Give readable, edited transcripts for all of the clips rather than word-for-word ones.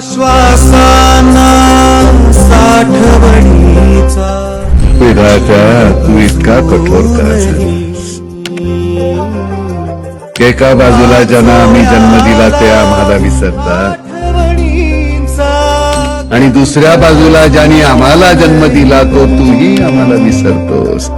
श्वासाना साठवणीचा विधात्या तू इतका कठोर का? एका बाजूला ज्यांना आम्ही जन्म दिला ते आम्हाला विसरतात आणि दुसऱ्या बाजूला ज्यांनी आम्हाला जन्म दिला तो तूही आम्हाला विसरतोस.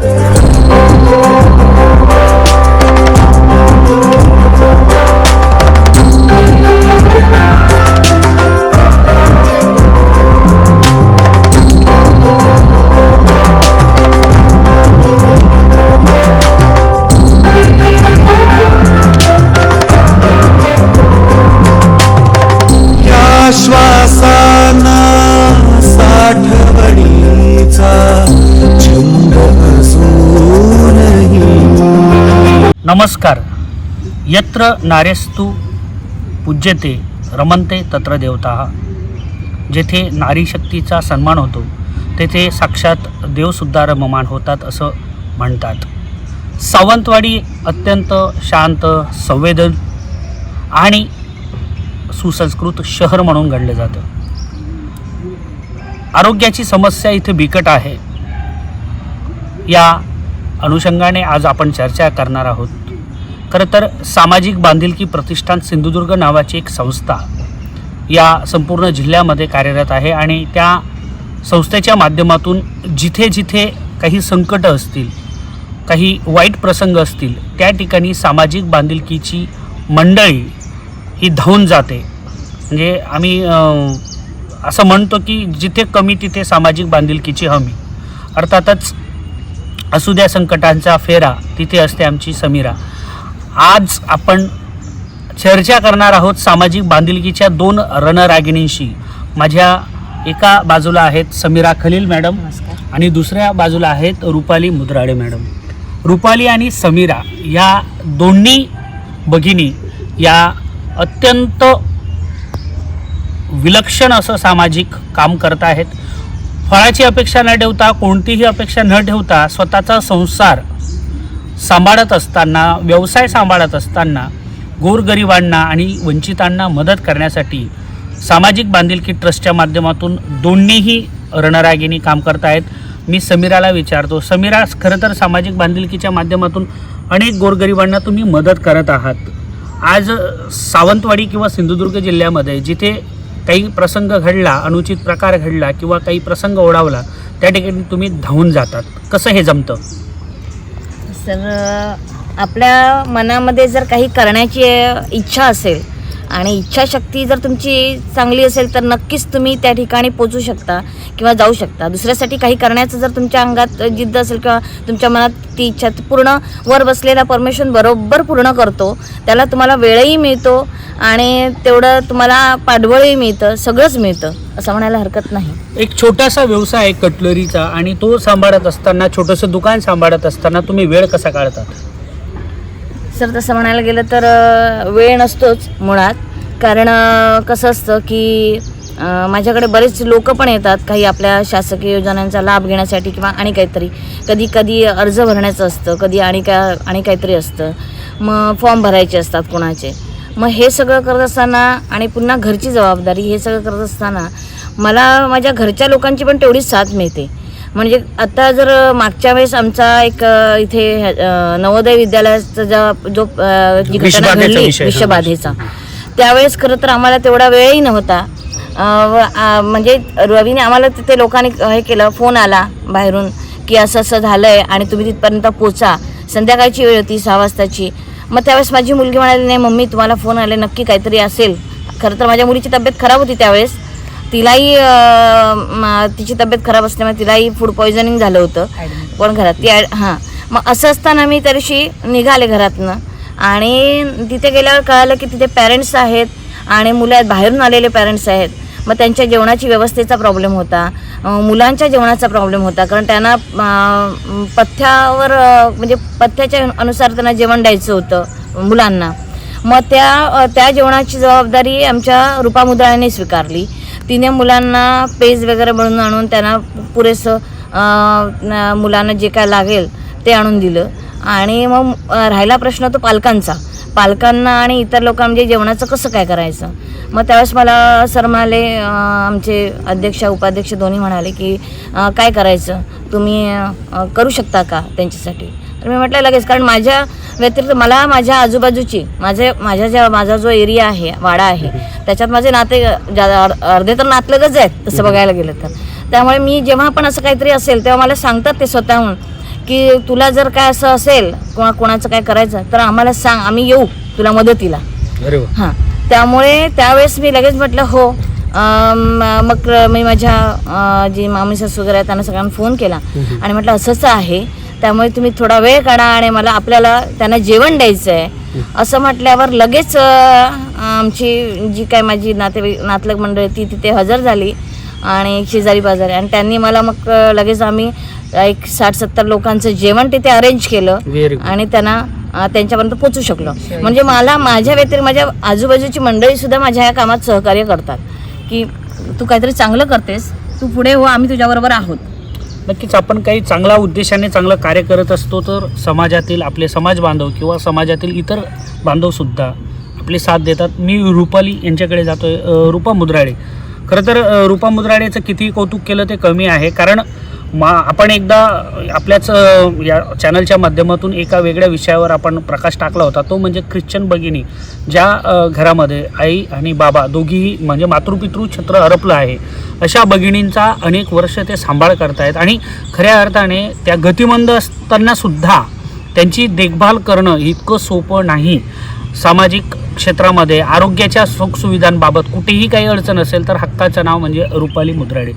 श्वासाना साठवणीचा छंद अजूनही. नमस्कार. यत्र नार्यस्तु पूज्यते रमन्ते तत्र देवताः. जेथे नारी शक्तीचा सन्मान होतो तेथे साक्षात देवसुद्धा रममाण होतात असं म्हणतात. सावंतवाडी अत्यंत शांत, संवेदन आणि सुसंस्कृत शहर म्हणून गणलं जातं. आरोग्याची समस्या इथे बिकट आहे. या अनुषंगाने आज आपण चर्चा करणार आहोत. खरं तर सामाजिक बांधिलकी प्रतिष्ठान सिंधुदुर्ग नावाची एक संस्था या संपूर्ण जिल्ह्यामध्ये कार्यरत आहे आणि त्या संस्थेच्या माध्यमातून जिथे जिथे काही संकट असतील, काही वाईट प्रसंग असतील, त्या ठिकाणी सामाजिक बांधिलकीची मंडळी ही धावून जाते. म्हणजे आम्ही असं म्हणतो की जिथे कमी तिथे सामाजिक बांधिलकीची हमी. अर्थातच असू द्या संकटांचा फेरा, तिथे असते आमची समीरा. आज आपण चर्चा करणार आहोत सामाजिक बांधिलकीच्या दोन रणरागिणींशी. माझ्या एका बाजूला आहेत समीरा खलील मॅडम आणि दुसऱ्या बाजूला आहेत रुपाली मुद्राडे मॅडम. रुपाली आणि समीरा या दोन्ही भगिनी या अत्यंत विलक्षण असं सामाजिक काम करत आहेत. फळाची अपेक्षा न ठेवता, कोणतीही अपेक्षा न ठेवता स्वतःचा संसार सांभाळत असताना, व्यवसाय सांभाळत असताना गोरगरिबांना आणि वंचितांना मदत करण्यासाठी सामाजिक बांधिलकी ट्रस्टच्या माध्यमातून दोन्हीही रणरागिणी काम करत आहेत. मी समीराला विचारतो, समीरा, खरं तर सामाजिक बांधिलकीच्या माध्यमातून अनेक गोरगरिबांना तुम्ही मदत करत आहात. आज सावंतवाडी किंवा सिंधुदुर्ग जिल्ह्यामध्ये जिथे काही प्रसंग घडला, अनुचित प्रकार घडला किंवा काही प्रसंग ओढावला, त्या ठिकाणी तुम्ही धावून जातात. कसं हे जमतं? सर, आपल्या मनामध्ये जर काही करण्याची इच्छा असेल आणि इच्छाशक्ती जर तुमची चांगली असेल तर नक्कीच तुम्ही त्या ठिकाणी पोचू शकता किंवा जाऊ शकता. दुसऱ्यासाठी काही करण्याचं जर तुमच्या अंगात जिद्द असेल किंवा तुमच्या मनात ती इच्छा, पूर्ण वर बसलेला परमेश्वर बरोबर पूर्ण करतो. त्याला तुम्हाला वेळही मिळतो आणि तेवढं तुम्हाला पाठबळही मिळतं, सगळंच मिळतं असं म्हणायला हरकत नाही. एक छोटासा व्यवसाय आहे कटलरीचा आणि तो सांभाळत असताना, छोटंसं दुकान सांभाळत असताना तुम्ही वेळ कसा काढतात? सर, तसं म्हणायला गेलं तर वेळ नसतोच मुळात. कारण कसं असतं की माझ्याकडे बरेच लोक पण येतात काही आपल्या शासकीय योजनांचा लाभ घेण्यासाठी किंवा आणि काहीतरी, कधी कधी अर्ज भरण्याचं असतं, कधी आणि काहीतरी असतं, मग फॉर्म भरायचे असतात कोणाचे. मग हे सगळं करत असताना आणि पुन्हा घरची जबाबदारी, हे सगळं करत असताना मला माझ्या घरच्या लोकांची पण तेवढीच साथ मिळते. म्हणजे आता जर मागच्या वेळेस आमचा एक इथे नवोदय विद्यालयाचा जो घटना घडली विषबाधेचा, त्यावेळेस खरं तर आम्हाला तेवढा वेळही नव्हता. म्हणजे रवीने आम्हाला तिथे लोकांनी हे केलं, फोन आला बाहेरून की असं असं झालं आहे आणि तुम्ही तिथपर्यंत पोचा. संध्याकाळची वेळ होती, 6 वाजताची. मग त्यावेळेस माझी मुलगी म्हणाली, नाही मम्मी तुम्हाला फोन आले, नक्की काहीतरी असेल. खरं तर माझ्या मुलीची तब्येत खराब होती त्यावेळेस, तिलाही तिची तब्येत खराब असल्यामुळे तिलाही फूड पॉयझनिंग झालं होतं पण घरात ती मग असं असताना मी त्या दिवशी निघाले घरातनं आणि तिथे गेल्यावर कळालं की तिथे पॅरेंट्स आहेत आणि मुलं आहेत, बाहेरून आलेले पॅरेंट्स आहेत. मग त्यांच्या जेवणाची व्यवस्थेचा प्रॉब्लेम होता, मुलांच्या जेवणाचा प्रॉब्लेम होता. कारण त्यांना पथ्यावर म्हणजे पथ्याच्या अनुसार त्यांना जेवण द्यायचं होतं मुलांना. मग त्या जेवणाची जबाबदारी आमच्या रुपा मुद्राने स्वीकारली. तिने मुलांना पेज वगैरे बनवून आणून त्यांना पुरेसं मुलांना जे काय लागेल ते आणून दिलं. आणि मग राहिला प्रश्न तो पालकांना आणि इतर लोकांना म्हणजे जेवणाचं कसं काय करायचं. मग त्यावेळेस मला सर म्हणाले, आमचे अध्यक्ष उपाध्यक्ष दोन्ही म्हणाले की काय करायचं, तुम्ही करू शकता का त्यांच्यासाठी. तर मी म्हटलं लगेच, कारण माझ्या व्यतिरिक्त मला माझ्या आजूबाजूची माझा जो एरिया आहे, वाडा आहे, त्याच्यात माझे नाते अर्धे तर नातलगच आहेत तसं बघायला गेलं तर. त्यामुळे मी जेव्हा पण असं काहीतरी असेल तेव्हा मला सांगतात ते स्वतःहून की तुला जर काय असं असेल कोणाचं काय करायचं तर आम्हाला सांग, आम्ही येऊ तुला मदतीला. हां, त्यामुळे त्यावेळेस मी लगेच म्हटलं हो. मग मी माझ्या जी मामी सासू वगैरे त्यांना सगळ्यांना फोन केला आणि म्हटलं असंच आहे, त्यामुळे तुम्ही थोडा वेळ काढा आणि आपल्याला त्यांना जेवण द्यायचं आहे. असं म्हटल्यावर लगेच आमची जी काय माझी नातलग मंडळी ती तिथे हजर झाली आणि शेजारी पाजारी, आणि त्यांनी मला मग लगेच आम्ही एक 60-70 लोकांचं जेवण तिथे अरेंज केलं आणि त्यांना त्यांच्यापर्यंत पोचू शकलो. म्हणजे मला माझ्या व्यतिरिक्त माझ्या आजूबाजूची मंडळी सुद्धा माझ्या या कामात सहकार्य करतात की तू काहीतरी चांगलं करतेस, तू पुढे हो, आम्ही तुझ्याबरोबर आहोत. नक्कीच आपण काही चांगल्या उद्देशाने चांगलं कार्य करत असतो तर समाजातील आपले समाज बांधव किंवा समाजातील इतर बांधवसुद्धा आपली साथ देतात. मी रुपाली यांच्याकडे जातोय. रूपा मुद्राडे, खरं तर रूपा मुद्राडेचं कितीही कौतुक केलं ते कमी आहे, कारण आपण एकदा आपल्याच या चॅनलच्या माध्यमातून एका वेगळ्या विषयावर आपण प्रकाश टाकला होता, तो म्हणजे ख्रिश्चन भगिनी ज्या घरामध्ये आई आणि बाबा दोघीही म्हणजे मातृपितृ छत्र हरपलं आहे, अशा भगिनींचा अनेक वर्ष ते सांभाळ करतायत आणि खऱ्या अर्थाने त्या गतिमंद असतानासुद्धा त्यांची देखभाल करणं इतकं सोपं नाही. सामाजिक क्षेत्रामध्ये आरोग्याच्या सुखसुविधांबाबत कुठेही काही अडचण असेल तर हक्काचं नाव म्हणजे रुपाली मुद्राडे.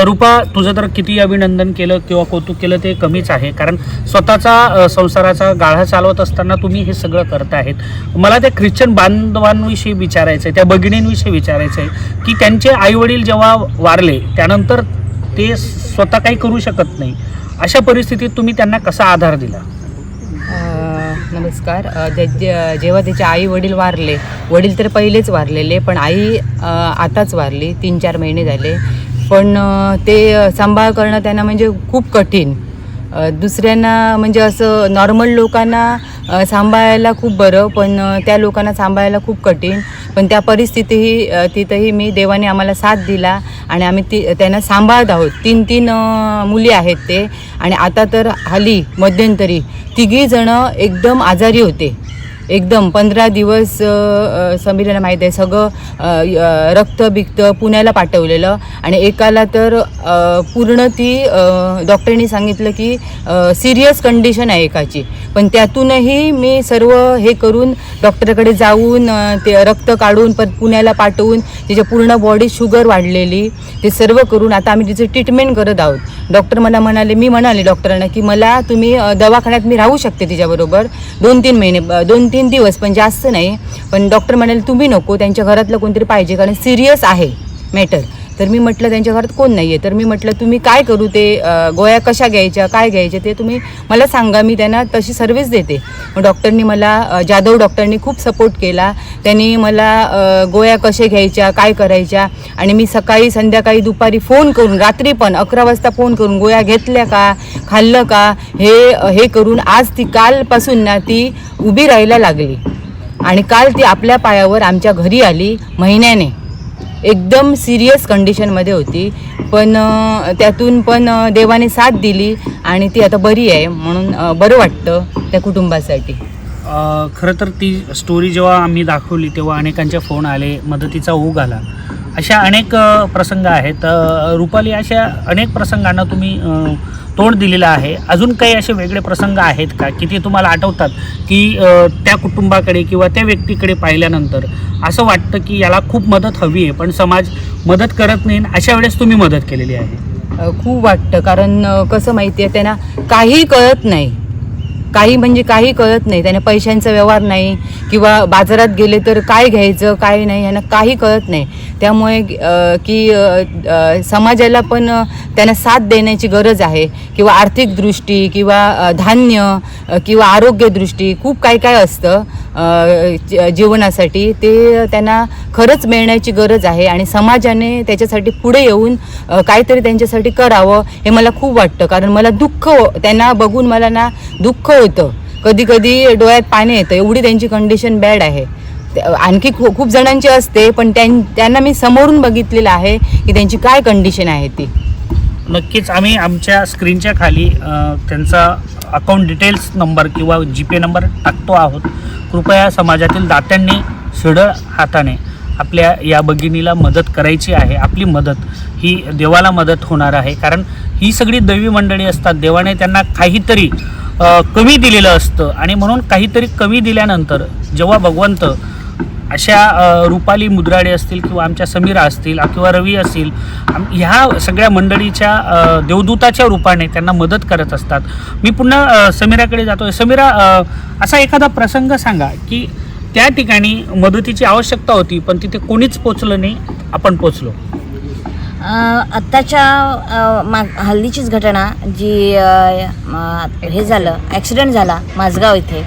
रूपा, तुझं तर किती अभिनंदन केलं किंवा कौतुक केलं ते कमीच आहे, कारण स्वतःचा संसाराचा गाळा चालवत असताना तुम्ही हे सगळं करत आहेत. मला त्या ख्रिश्चन बांधवांविषयी विचारायचं आहे, त्या भगिनींविषयी विचारायचं आहे की त्यांचे आईवडील जेव्हा वारले त्यानंतर ते स्वतः काही करू शकत नाही, अशा परिस्थितीत तुम्ही त्यांना कसा आधार दिला? नमस्कार. जेव्हा त्याचे आई वडील वारले, वडील तर पहिलेच वारलेले, पण आई आताच वारली, 3-4 महिने झाले, पण ते सांभाळ करणं त्यांना म्हणजे खूप कठीण. दुसऱ्यांना म्हणजे असं नॉर्मल लोकांना सांभाळायला खूप बरं, पण त्या लोकांना सांभाळायला खूप कठीण. पण त्या तिथंही मी देवाने आम्हाला साथ दिला आणि आम्ही त्यांना सांभाळत आहोत. 3 मुली आहेत ते, आणि आता तर हल्ली मध्यंतरी 3 जणं एकदम आजारी होते, एकदम 15 दिवस. समीराला माहीत आहे सगळं रक्त बिक्त पुण्याला पाठवलेलं, आणि एकाला तर पूर्ण ती डॉक्टरनी सांगितलं की सिरियस कंडिशन आहे एकाची, पण त्यातूनही मी सर्व हे करून डॉक्टरकडे जाऊन ते रक्त काढून पण पुण्याला पाठवून तिच्या पूर्ण बॉडी शुगर वाढलेली, ते सर्व करून आता आम्ही तिचं ट्रीटमेंट करत आहोत. डॉक्टर मी म्हणाले डॉक्टरांना की मला तुम्ही दवाखान्यात मी राहू शकते तिच्याबरोबर 2-3 महिने, 2-3 दिवस, पण जास्त नाही. पण डॉक्टर म्हणाले तुम्ही नको, त्यांच्या घरातलं कोणतरी पाहिजे, कारण सिरियस आहे मॅटर. तर मी म्हटलं त्यांच्या घरात कोण नाही आहे, तर मी म्हटलं तुम्ही काय करू, ते गोळ्या कशा घ्यायच्या काय घ्यायच्या ते तुम्ही मला सांगा, मी त्यांना तशी सर्व्हिस देते. मग डॉक्टरनी मला जाधव डॉक्टरनी खूप सपोर्ट केला. त्यांनी मला गोळ्या कशा घ्यायच्या काय करायच्या, आणि मी सकाळी संध्याकाळी दुपारी फोन करून, रात्री पण 11 वाजता फोन करून गोळ्या घेतल्या का, खाल्लं का, हे करून आज ती कालपासून ना ती उभी राहायला लागली, आणि काल ती आपल्या पायावर आमच्या घरी आली महिन्याने. एकदम सिरियस कंडिशनमध्ये होती, पण त्यातून पण देवाने साथ दिली आणि ती आता बरी आहे, म्हणून बरं वाटतं त्या कुटुंबासाठी. खरं तर ती स्टोरी जेव्हा आम्ही दाखवली तेव्हा अनेकांचे फोन आले, मदतीचा ओघ आला. अशा अनेक प्रसंग आहेत. रुपाली, अशा अनेक प्रसंगांना तुम्ही तोंड दिलेलं आहे. अजून काही असे वेगळे प्रसंग आहेत का की ते तुम्हाला आठवतात की त्या कुटुंबाकडे किंवा त्या व्यक्तीकडे पाहिल्यानंतर असं वाटतं की याला खूप मदत हवी आहे पण समाज मदत करत नाही, अशा वेळेस तुम्ही मदत केलेली आहे? खूप वाटतं, कारण कसं माहिती आहे, त्यांना काही कळत नाही, काही म्हणजे काही कळत नाही. त्याने पैशांचा व्यवहार नाही, किंवा बाजारात गेले तर काय घ्यायचं काय नाही यांना काही कळत नाही. त्यामुळे की समाजाला पण त्यांना साथ देण्याची गरज आहे, किंवा आर्थिक दृष्टी, किंवा धान्य, किंवा आरोग्यदृष्टी, खूप काय काय असतं जीवनासाठी, ते त्यांना खरंच मिळण्याची गरज आहे. आणि समाजाने त्याच्यासाठी पुढे येऊन काहीतरी त्यांच्यासाठी करावं हे मला खूप वाटतं. कारण मला त्यांना बघून मला ना दुःख होतं, कधी कधी डोळ्यात पाणी येतं, एवढी त्यांची कंडिशन बॅड आहे. आणखी खूप जणांची असते, पण त्यांना मी समोरून बघितलेलं आहे की त्यांची काय कंडिशन आहे ती. नक्कीच आम्ही आमच्या स्क्रीनच्या खाली त्यांचा अकाउंट डिटेल्स नंबर किंवा GPay नंबर टाकतो आहोत. कृपया समाजातील दात्यांनी सढळ हाताने आपल्या या भगिनीला मदत करायची आहे. आपली मदत ही देवाला मदत होणार आहे, कारण ही सगळी दैवी मंडळी असतात. देवाने त्यांना काहीतरी कमी दिलेलं असतं आणि म्हणून काहीतरी कमी दिल्यानंतर जेव्हा भगवंत अशा रुपाली मुद्राडे असतील किंवा आमच्या समीरा असतील किंवा रवी असतील, ह्या सगळ्या मंडळीच्या देवदूताच्या रूपाने त्यांना मदत करत असतात. मी पुन्हा समीराकडे जातो. समीरा, असा एखादा प्रसंग सांगा की त्या ठिकाणी मदतीची आवश्यकता होती पण तिथे कोणीच पोचलं नाही, आपण पोचलो. आत्ताच्या हल्लीचीच घटना जी हे झालं, ॲक्सिडेंट झाला माझगाव इथे,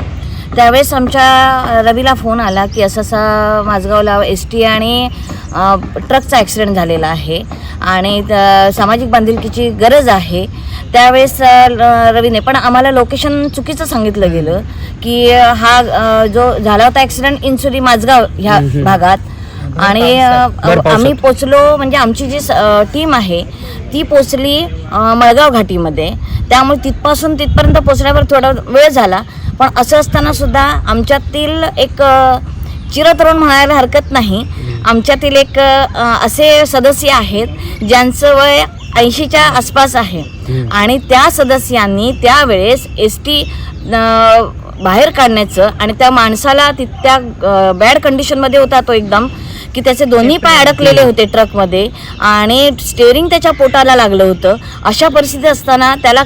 त्यावेळेस आमच्या रवीला फोन आला की असं माझगावला ST आणि ट्रकचा ॲक्सिडेंट झालेला आहे आणि सामाजिक बांधिलकीची गरज आहे. त्यावेळेस रवीने पण आम्हाला लोकेशन चुकीचं सांगितलं गेलं की हा जो झाला होता ॲक्सिडेंट इंसुरी माझगाव ह्या भागात, आणि आम्ही पोचलो, म्हणजे आमची जी टीम आहे ती पोचली मळगाव घाटीमध्ये. त्यामुळे तिथपासून तिथपर्यंत पोचण्यावर थोडा वेळ झाला. पण असं असताना सुद्धा आमच्यातील एक चिरतरुण म्हणायला हरकत नाही, आमच्यातील एक असे सदस्य आहेत ज्यांचं वय 80च्या आसपास आहे आणि त्या सदस्यांनी त्यावेळेस ST बाहेर काढण्याचं, आणि त्या माणसाला त्या बॅड कंडिशनमध्ये होता तो एकदम, की त्याचे दोन्ही पाय अडकलेले होते ट्रकमध्ये आणि स्टेअरिंग त्याच्या पोटाला लागलं होतं. अशा परिस्थिती असताना त्याला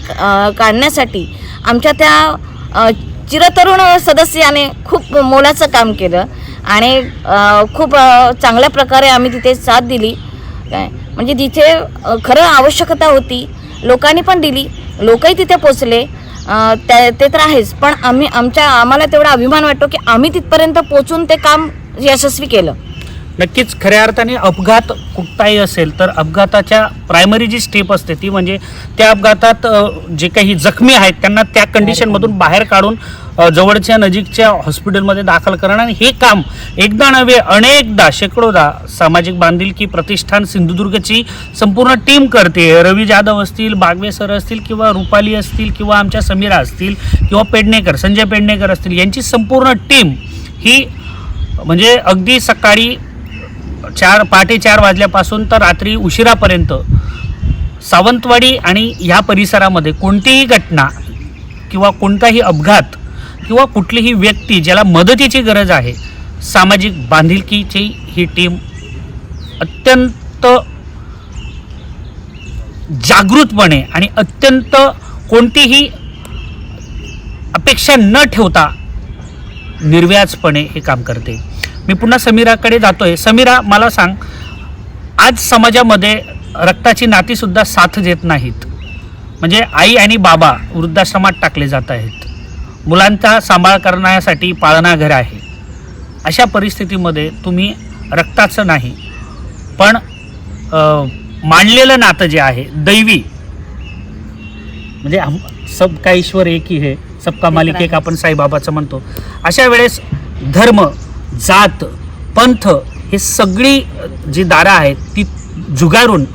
काढण्यासाठी आमच्या त्या चिरतरुण सदस्याने खूप मोलाचं काम केलं आणि खूप चांगल्या प्रकारे आम्ही तिथे साथ दिली. काय म्हणजे जिथे खरं आवश्यकता होती लोकांनी पण दिली, लोकही तिथे पोचले, ते तर आहेच. पण आम्हाला तेवढा अभिमान वाटतो की आम्ही तिथपर्यंत पोचून ते काम यशस्वी केलं. नक्कीच खऱ्या अर्थाने अपघात कुठताही असेल तर अपघाताच्या प्रायमरी जी स्टेप असते ती म्हणजे त्या अपघातात जे काही जखमी आहेत त्यांना त्या कंडिशनमधून बाहेर काढून जवळच्या नजीकच्या हॉस्पिटलमध्ये दाखल करणं. आणि हे काम एकदा नव्हे अनेकदा शेकडोदा सामाजिक बांधिलकी प्रतिष्ठान सिंधुदुर्गची संपूर्ण टीम करते. रवी जाधव असतील, बागवे सर असतील किंवा रुपाली असतील किंवा आमच्या समीरा असतील किंवा पेडणेकर, संजय पेडणेकर असतील, यांची संपूर्ण टीम ही म्हणजे अगदी सकाळी पहाटे 4 वाजल्यापासून तर रात्री उशिरापर्यंत सावंतवाडी आणि ह्या परिसरामध्ये कोणतीही घटना किंवा कोणताही अपघात किंवा कुठलीही व्यक्ती ज्याला मदतीची गरज आहे, सामाजिक बांधिलकीची ही टीम अत्यंत जागृतपणे आणि अत्यंत कोणतीही अपेक्षा न ठेवता निर्व्याजपणे हे काम करते. मी पुन्हा समीराकडे जातोय. समीरा, मला सांग, आज समाजामध्ये रक्ताची नातीसुद्धा साथ देत नाहीत. म्हणजे आई आणि बाबा वृद्धाश्रमात टाकले जात आहेत, मुलांचा सांभाळ करण्यासाठी पाळणाघर आहे. अशा परिस्थितीमध्ये तुम्ही रक्ताचं नाही पण मांडलेलं नातं जे आहे दैवी, म्हणजे सबका ईश्वर एक ही है, सबका मालिक एक आपण साईबाबाचं म्हणतो. अशा वेळेस धर्म, जात, पंथ हे सगळी जी दारं आहेत ती झुगारून,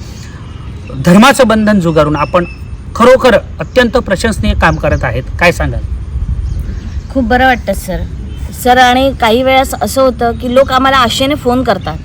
धर्माचं बंधन झुगारून आपण खरोखर अत्यंत प्रशंसनीय काम करत आहेत. काय सांगाल? खूप बरं वाटतं सर. आणि काही वेळेस असं होतं की लोक आम्हाला आशेने फोन करतात.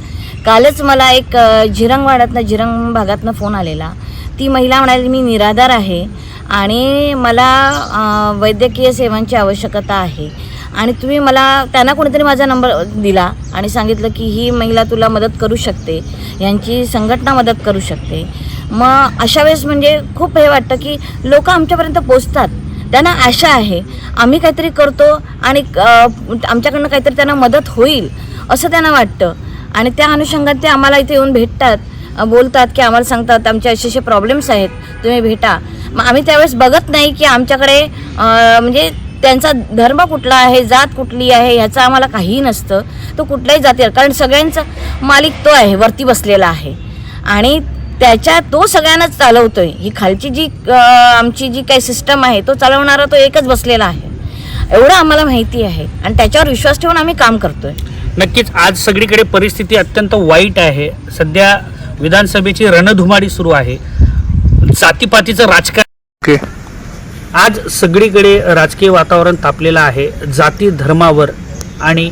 कालच मला एक झिरंग भागातनं फोन आलेला. ती महिला म्हणाली, मी निराधार आहे आणि मला वैद्यकीय सेवांची आवश्यकता आहे आणि तुम्ही मला, त्यांना कोणीतरी माझा नंबर दिला आणि सांगितलं की ही महिला तुला मदत करू शकते, यांची संघटना मदत करू शकते. मग अशा वेळेस म्हणजे खूप हे वाटतं की लोक आमच्यापर्यंत पोचतात, त्यांना आशा आहे, आम्ही काहीतरी करतो आणि आमच्याकडनं काहीतरी त्यांना मदत होईल असं त्यांना वाटतं. आणि त्या अनुषंगात ते आम्हाला इथे येऊन भेटतात, बोलतात की आम्हाला सांगतात आमचे असे प्रॉब्लेम्स आहेत, तुम्ही भेटा. मग आम्ही त्यावेळेस बघत नाही की आमच्याकडे म्हणजे त्यांचा धर्म कुठला आहे, जात कुठली आहे ह्याचं आम्हाला काहीही नसतं. तो कुठल्याही जातीवर, कारण सगळ्यांचा मालिक तो आहे, वरती बसलेला आहे आणि तो सगळ्यांनाच चालवतोय. ही खालची जी आमची जी काही सिस्टम आहे तो चालवणारा तो एकच बसलेला आहे, एवढं आम्हाला माहिती आहे आणि त्याच्यावर विश्वास ठेवून आम्ही काम करतोय. नक्कीच आज सगळीकडे परिस्थिती अत्यंत वाईट आहे. सध्या विधानसभेची रणधुमाळी सुरू आहे. जातीपातीचं राजकारण ओके. आज सगळीकडे राजकीय वातावरण तापलेलं आहे. जाती धर्मावर आणि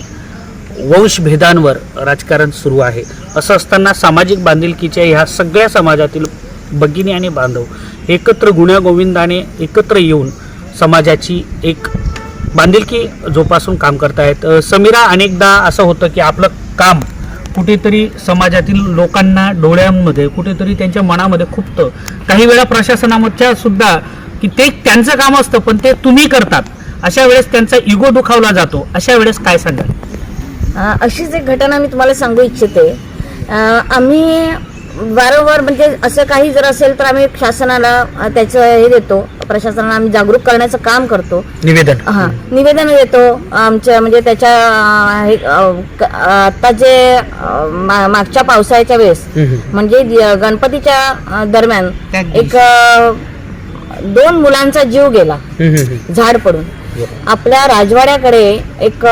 वंशभेदांवर राजकारण सुरू आहे. असं असताना सामाजिक बांधिलकीच्या ह्या सगळ्या समाजातील भगिनी आणि बांधव एकत्र गुण्यागोविंदाने एकत्र येऊन समाजाची एक बांधिलकी जोपासून काम करतायत. समीरा, अनेकदा असं होतं की आपलं काम कुठेतरी समाजातील लोकांना डोळ्यांमध्ये कुठेतरी त्यांच्या मनामध्ये खुपतं. काही वेळा प्रशासनाच्या सुद्धा की ते त्यांचं काम असतं पण ते तुम्ही करतात, अशा वेळेस त्यांचा इगो दुखावला जातो. अशा वेळेस काय सांगाल? अशीच एक घटना मी तुम्हाला सांगू इच्छिते. आम्ही वारंवार म्हणजे असं काही जर असेल तर आम्ही शासनाला त्याचं हे देतो, प्रशासनाला आम्ही जागरूक करण्याचं काम करतो. निवेदन देतो आमच्या म्हणजे त्याच्या आता जे मागच्या पावसाळ्याच्या वेळेस म्हणजे गणपतीच्या दरम्यान एक 2 मुलांचा जीव गेला झाड पडून. आपल्या राजवाड्याकडे एक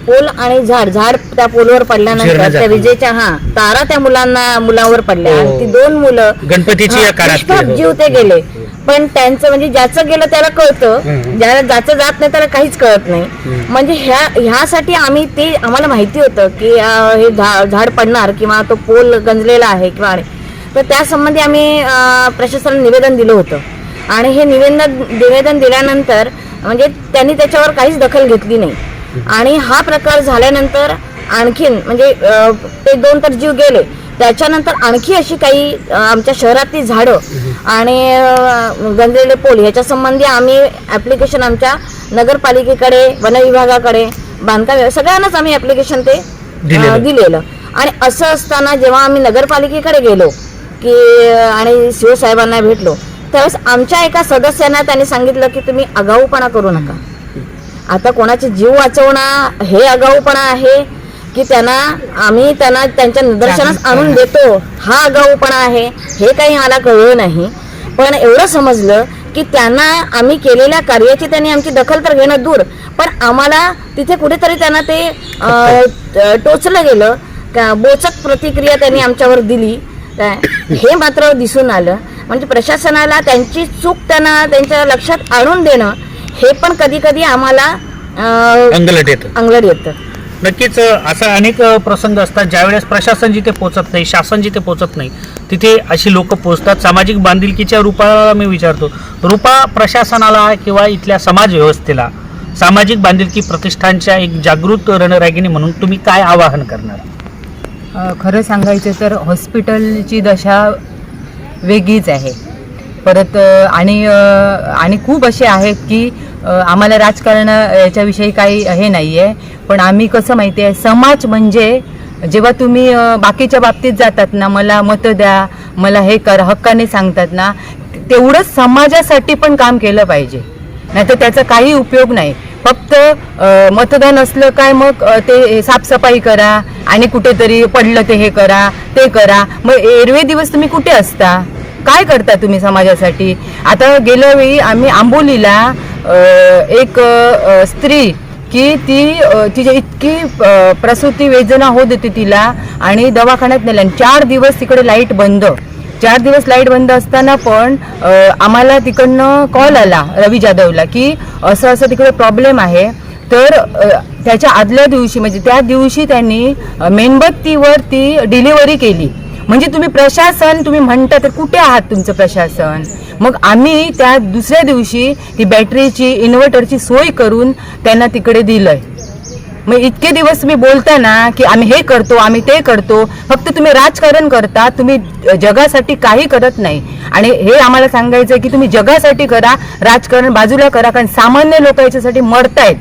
पोल आणि झाड त्या पोलवर पडल्यानंतर त्या विजेच्या तारा त्या मुलांवर पडल्या आणि ती 2 मुलं गणपतीची जीव ते गेले. पण त्यांचं म्हणजे ज्याचं गेलं त्याला कळतं, ज्याचं जात नाही त्याला काहीच कळत नाही. म्हणजे ह्यासाठी आम्ही ते आम्हाला माहिती होतं की हे झाड पडणार किंवा तो पोल गंजलेला आहे किंवा तर त्यासंबंधी आम्ही प्रशासनाला निवेदन दिलं होतं. आणि हे निवेदन दिल्यानंतर म्हणजे त्यांनी त्याच्यावर काहीच दखल घेतली नाही. आणि हा प्रकार झाल्यानंतर आणखीन म्हणजे ते 2 तर जीव गेले, त्याच्यानंतर आणखी अशी काही आमच्या शहरातली झाडं आणि गंजलेले पोल ह्याच्या संबंधी आम्ही ॲप्लिकेशन आमच्या नगरपालिकेकडे, वनविभागाकडे, बांधकाम सगळ्यांनाच आम्ही ॲप्लिकेशन ते दिलेलं. आणि असं असताना जेव्हा आम्ही नगरपालिकेकडे गेलो की आणि सीओ साहेबांना भेटलो त्यावेळेस आमच्या एका सदस्यांना त्यांनी सांगितलं की तुम्ही आगाऊपणा करू नका. आता कोणाचे जीव वाचवणं हे आगाऊपणा आहे की आम्ही त्यांना त्यांच्या निदर्शनास आणून देतो हा आगाऊपणा आहे, हे काही मला कळलं नाही. पण एवढं समजलं की त्यांना आम्ही केलेल्या कार्याची त्यांनी आमची दखल तर घेणं दूर, पण आम्हाला तिथे कुठेतरी त्यांना ते टोचलं गेलं का बोचक प्रतिक्रिया त्यांनी आमच्यावर दिली हे मात्र दिसून आलं. म्हणजे प्रशासनाला त्यांची चूक त्यांच्या लक्षात आणून देणं हे पण कधी कधी आम्हाला अंगलट येतं. नक्कीच असा अनेक प्रसंग असतात ज्यावेळेस प्रशासन जिथे पोहोचत नाही, शासन जिथे पोहोचत नाही तिथे अशी लोक पोहोचतात. सामाजिक बांधिलकीच्या रूपाला मी विचारतो, रूपा प्रशासनाला किंवा इथल्या समाज व्यवस्थेला सामाजिक बांधिलकी प्रतिष्ठानच्या एक जागृत रणरागिणी म्हणून तुम्ही काय आवाहन करणार? खरं सांगायचं तर हॉस्पिटलची दशा वेगळीच आहे. परत आणि खूप असे आहेत की आम्हाला राजकारण याच्याविषयी काही हे नाही आहे, पण आम्ही कसं माहिती आहे समाज म्हणजे जेव्हा तुम्ही बाकीच्या बाबतीत जातात ना, मला मतं द्या, मला हे करा, हक्काने सांगतात ना, तेवढंच समाजासाठी पण काम केलं पाहिजे. नाहीतर त्याचा काही उपयोग नाही. फक्त मतदान असलं काय मग ते साफसफाई करा आणि कुठेतरी पडलं ते हे करा ते करा. मग एरवे दिवस तुम्ही कुठे असता, काय करता तुम्ही समाजासाठी? आता गेल्या वेळी आम्ही आंबोलीला एक स्त्री की तिची इतकी प्रसूती वेदना होत होती तिला आणि दवाखान्यात नेल्या. 4 दिवस तिकडे लाईट बंद. 4 दिवस लाईट बंद असताना पण आम्हाला तिकडनं कॉल आला रवी जाधवला की असं असं तिकडे प्रॉब्लेम आहे. तर त्याच्या आदल्या दिवशी म्हणजे त्या दिवशी त्यांनी मेणबत्तीवर ती डिलिव्हरी केली. म्हणजे तुम्ही प्रशासन तुम्ही म्हणता तर कुठे आहात तुमचं प्रशासन? मग आम्ही त्या दुसऱ्या दिवशी ती बॅटरीची इन्व्हर्टरची सोय करून त्यांना तिकडे दिलंय. मग इतके दिवस तुम्ही बोलता ना की आम्ही हे करतो आम्ही ते करतो, फक्त तुम्ही राजकारण करता, तुम्ही जगासाठी काही करत नाही. आणि हे आम्हाला सांगायचं आहे की तुम्ही जगासाठी करा, राजकारण बाजूला करा, कारण सामान्य लोक याच्यासाठी मरतायत.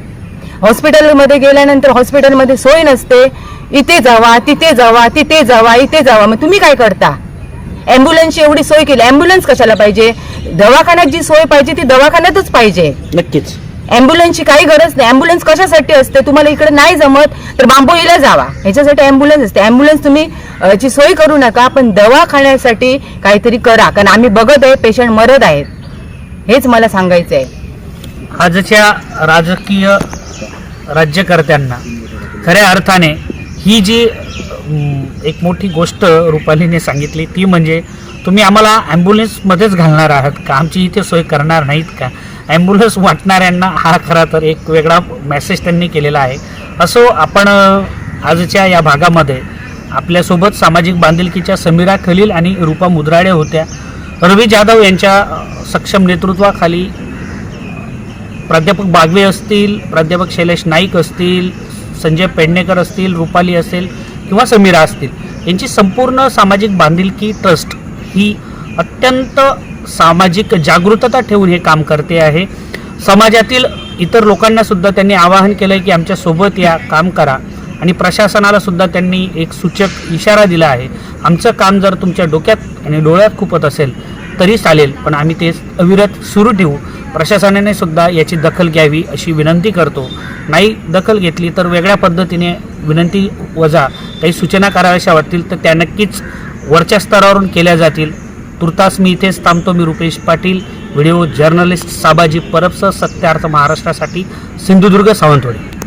हॉस्पिटलमध्ये गेल्यानंतर हॉस्पिटलमध्ये सोय नसते, इथे जावा तिथे जावा तिथे जावा इथे जावा. मग तुम्ही काय करता? ॲम्ब्युलन्सची एवढी सोय केली, ॲम्ब्युलन्स कशाला पाहिजे? दवाखान्यात जी सोय पाहिजे ती दवाखान्यातच पाहिजे. नक्कीच ॲम्ब्युलन्सची काही गरज नाही. ॲम्ब्युलन्स कशासाठी असते? तुम्हाला इकडे नाही जमत तर बांबोलीला जावा, ह्याच्यासाठी ॲम्ब्युलन्स असते. ॲम्ब्युलन्स तुम्ही ची सोय करू नका, पण दवाखान्यासाठी काहीतरी करा, कारण आम्ही बघत आहे पेशंट मरत आहेत. हेच मला सांगायचं आहे. आजच्या राजकीय राज्यकर्त्यांना खऱ्या अर्थाने ही जी एक मोठी गोष्ट रुपालीने सांगितली ती म्हणजे तुम्ही आम्हाला ॲम्ब्युलन्समध्येच घालणार आहात का, आमची इथे सोय करणार नाहीत का. ॲम्ब्युलन्स वाटणाऱ्यांना हा खरा तर एक वेगळा मेसेज त्यांनी केलेला आहे. असो, आपण आजच्या या भागामध्ये आपल्यासोबत सामाजिक बांधिलकीच्या समीरा खलील आणि रूपा मुद्राडे होत्या. रवी जाधव यांच्या सक्षम नेतृत्वाखाली प्राध्यापक बागवे असतील, प्राध्यापक शैलेश नाईक असतील, संजय पेडणेकर असतील, रुपाली असेल किंवा समीरा असतील, यांची संपूर्ण सामाजिक बांधिलकी ट्रस्ट ही अत्यंत सामाजिक जागृतता ठेवून हे काम करते आहे. समाजातील इतर लोकांना सुद्धा त्यांनी आवाहन केलं आहे की आमच्यासोबत या, काम करा. आणि प्रशासनाला सुद्धा त्यांनी एक सूचक इशारा दिला आहे. आमचं काम जर तुमच्या डोक्यात आणि डोळ्यात खुपत असेल तरी चालेल, पण आम्ही ते अविरत सुरू ठेवू. प्रशासनाने सुद्धा याची दखल घ्यावी अशी विनंती करतो. नाही दखल घेतली तर वेगळ्या पद्धतीने विनंती वजा काही सूचना कराव्याशा वाटतील तर त्या नक्कीच वरच्या स्तरावरून केल्या जातील. तुर्तास मी इथेच थांबतो. मी रुपेश पाटील, व्हिडिओ जर्नलिस्ट साबाजी परबसह सत्यार्थ महाराष्ट्रासाठी, सिंधुदुर्ग, सावंतवाडी.